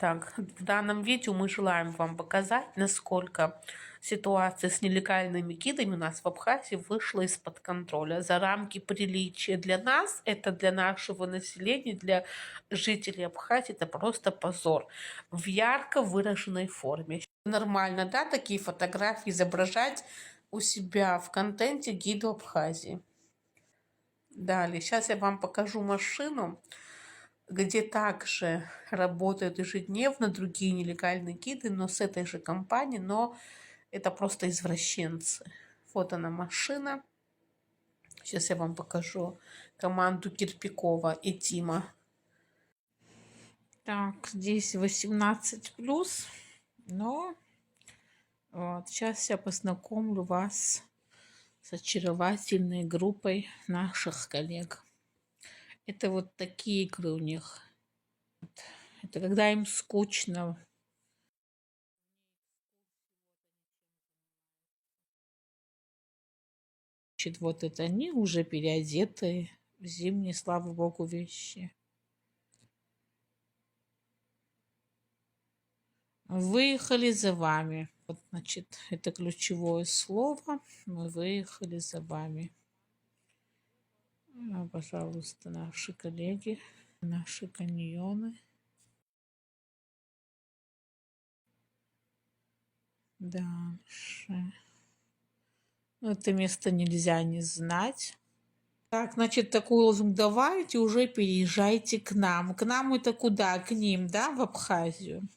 Так, в данном видео мы желаем вам показать, насколько ситуация с нелегальными гидами у нас в Абхазии вышла из-под контроля. За рамки приличия для нас, это для нашего населения, для жителей Абхазии, это просто позор. В ярко выраженной форме. Нормально, да, такие фотографии изображать у себя в контенте гиду Абхазии. Далее, сейчас я вам покажу машину, где также работают ежедневно другие нелегальные гиды, но с этой же компанией, но это просто извращенцы. Вот она машина. Сейчас я вам покажу команду Кирпикова и Тима. Так, здесь 18+, но вот, сейчас я познакомлю вас с очаровательной группой наших коллег. Это вот такие игры у них. Это когда им скучно. Значит, вот это они уже переодетые в зимние, слава богу, вещи. Выехали за вами. Вот, значит, это ключевое слово. Мы выехали за вами. Пожалуйста, наши коллеги, наши каньоны. Дальше. Это место нельзя не знать. Так, значит, такой лозунг: давайте уже переезжайте к нам. К нам это куда? К ним, да, в Абхазию?